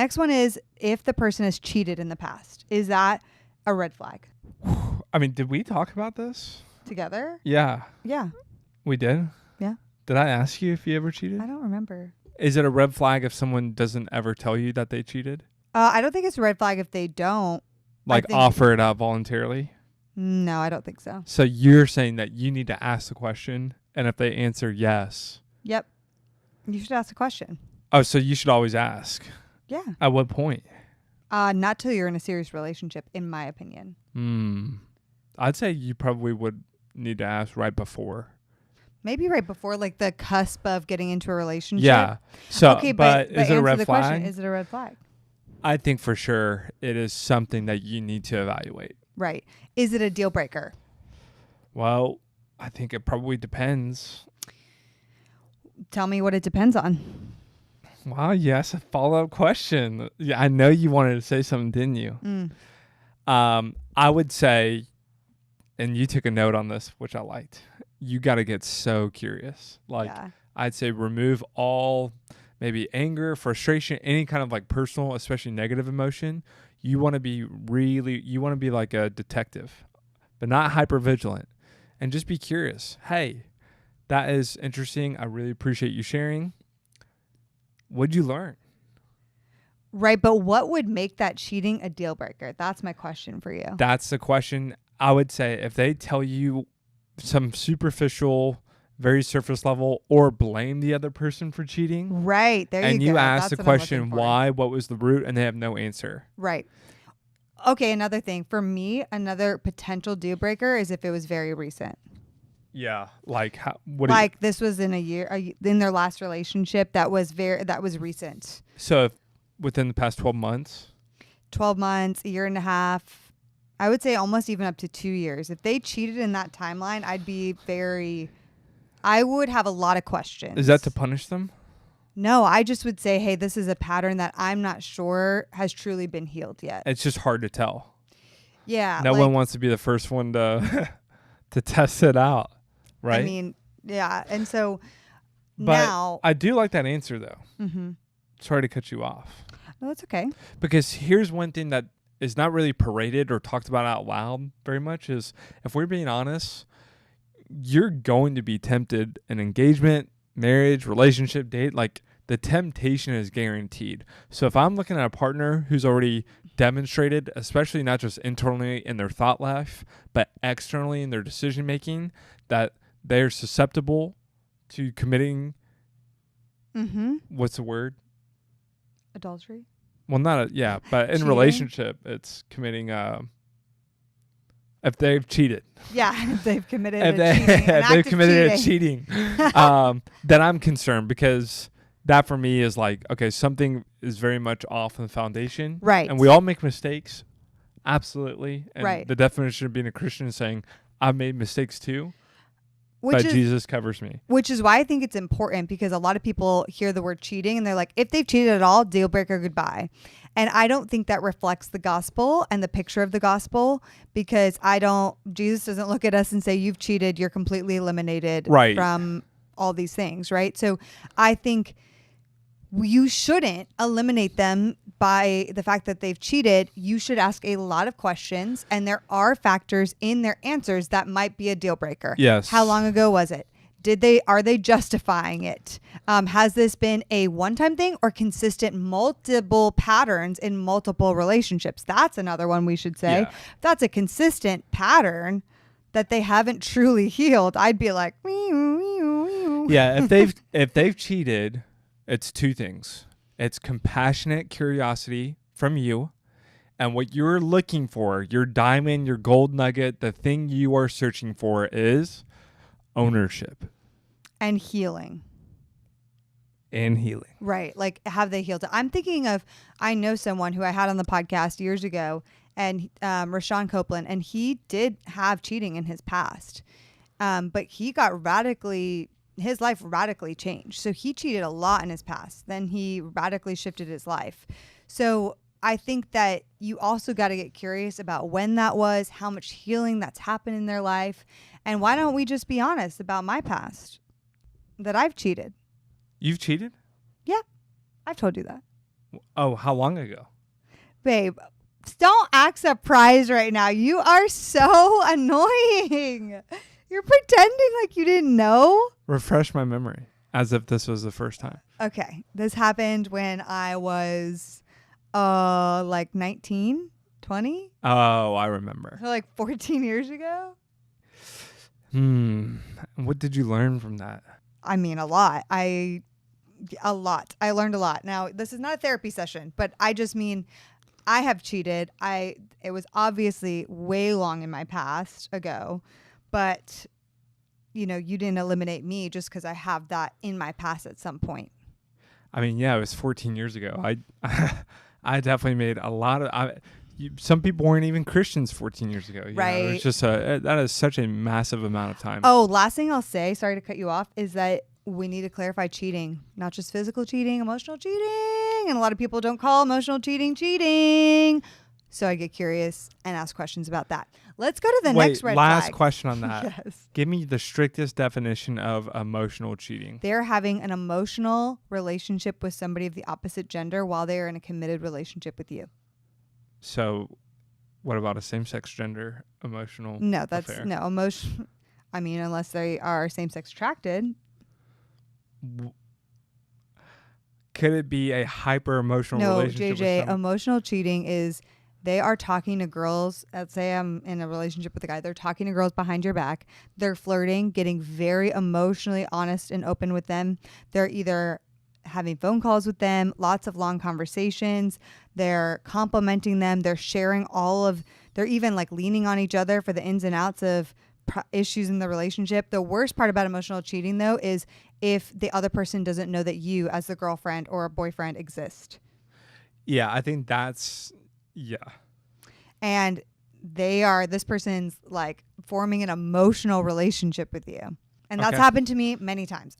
Next one is if the person has cheated in the past. Is that a red flag? I mean, did we talk about this? Together? Yeah. Yeah. We did? Yeah. Did I ask you if you ever cheated? I don't remember. Is it a red flag if someone doesn't ever tell you that they cheated? I don't think it's a red flag if they don't. Like offer it up voluntarily? No, I don't think so. So you're saying that you need to ask the question, and if they answer yes. Yep. You should ask a question. Oh, so you should always ask. Yeah. At what point? Not till you're in a serious relationship, in my opinion. I'd say you probably would need to ask right before. Maybe right before, like the cusp of getting into a relationship. Yeah. So, okay, but is it a red flag? Question, is it a red flag? I think for sure it is something that you need to evaluate. Right. Is it a deal breaker? Well, I think it probably depends. Tell me what it depends on. Wow, yes, a follow-up question. Yeah, I know you wanted to say something, didn't you? I would say, and you took a note on this, which I liked. You got to get so curious. I'd say remove all maybe anger, frustration, any kind of like personal, especially negative emotion. You want to be like a detective, but not hyper vigilant, and just be curious. Hey, that is interesting. I really appreciate you sharing. What'd you learn? Right, but what would make that cheating a deal breaker? That's my question for you. That's the question. I would say if they tell you some superficial, very surface level, or blame the other person for cheating. Right, there you go. And you ask the question, why, what was the root, and they have no answer. Right. Okay, another thing. For me, another potential deal breaker is if it was very recent. Yeah, like this was in in their last relationship that was recent. So if within the past 12 months? 12 months, a year and a half. I would say almost even up to 2 years. If they cheated in that timeline, I would have a lot of questions. Is that to punish them? No, I just would say, hey, this is a pattern that I'm not sure has truly been healed yet. It's just hard to tell. Yeah. No one wants to be the first one to to test it out, right? I mean, yeah. And so but now. I do like that answer, though. Mm-hmm. Sorry to cut you off. No, that's okay. Because here's one thing that is not really paraded or talked about out loud very much is, if we're being honest, you're going to be tempted in engagement, marriage, relationship, date. Like, the temptation is guaranteed. So if I'm looking at a partner who's already demonstrated, especially not just internally in their thought life, but externally in their decision making, that they're susceptible to committing, what's the word? Adultery? Well, but in cheating? Relationship, it's committing, if they've cheated. Yeah, if they've committed a cheating, then I'm concerned, because that for me is like, okay, something is very much off in the foundation. Right. And we all make mistakes. Absolutely. And right. The definition of being a Christian is saying, I've made mistakes too. But Jesus covers me. Which is why I think it's important, because a lot of people hear the word cheating and they're like, if they've cheated at all, deal breaker, goodbye. And I don't think that reflects the gospel and the picture of the gospel, because Jesus doesn't look at us and say, you've cheated, you're completely eliminated from all these things, right? So I think you shouldn't eliminate them by the fact that they've cheated. You should ask a lot of questions, and there are factors in their answers that might be a deal breaker. Yes. How long ago was it? Are they justifying it? Has this been a one-time thing or consistent multiple patterns in multiple relationships? That's another one we should say. Yeah. If that's a consistent pattern that they haven't truly healed, I'd be like, yeah, if they've cheated, it's two things. It's compassionate curiosity from you, and what you're looking for, your diamond, your gold nugget, the thing you are searching for is ownership. And healing. Right. Like, have they healed? I'm thinking of, I know someone who I had on the podcast years ago, and Rashawn Copeland, and he did have cheating in his past. But he got his life radically changed. So he cheated a lot in his past. Then he radically shifted his life. So I think that you also got to get curious about when that was, how much healing that's happened in their life. And why don't we just be honest about my past, that I've cheated? You've cheated? Yeah. I've told you that. Oh, how long ago? Babe, don't act surprised right now. You are so annoying. You're pretending like you didn't know. Refresh my memory as if this was the first time. Okay. This happened when I was like 19, 20. Oh, I remember. So like 14 years ago. What did you learn from that? I mean, a lot. I learned a lot. Now, this is not a therapy session, but I just mean I have cheated. It was obviously way long in my past ago, but you didn't eliminate me just because I have that in my past at some point. I mean, yeah, it was 14 years ago. I definitely made a lot of. Some people weren't even Christians 14 years ago. Right. It's just that is such a massive amount of time. Oh, last thing I'll say, sorry to cut you off, is that we need to clarify cheating, not just physical cheating, emotional cheating. And a lot of people don't call emotional cheating. So I get curious and ask questions about that. Let's go to the next red last flag. question on that. Yes. Give me the strictest definition of emotional cheating. They're having an emotional relationship with somebody of the opposite gender while they are in a committed relationship with you. So, what about a same-sex gender emotional No, that's affair? no emotion. I mean, unless they are same-sex attracted. Could it be a hyper-emotional No, relationship JJ, with someone? emotional cheating is they are talking to girls. Let's say I'm in a relationship with a guy. They're talking to girls behind your back. They're flirting, getting very emotionally honest and open with them. They're either having phone calls with them, lots of long conversations. They're complimenting them. They're sharing they're even like leaning on each other for the ins and outs of issues in the relationship. The worst part about emotional cheating, though, is if the other person doesn't know that you as the girlfriend or a boyfriend exist. Yeah, I think that's, yeah. And this person's like forming an emotional relationship with you. And that's Okay. happened to me many times.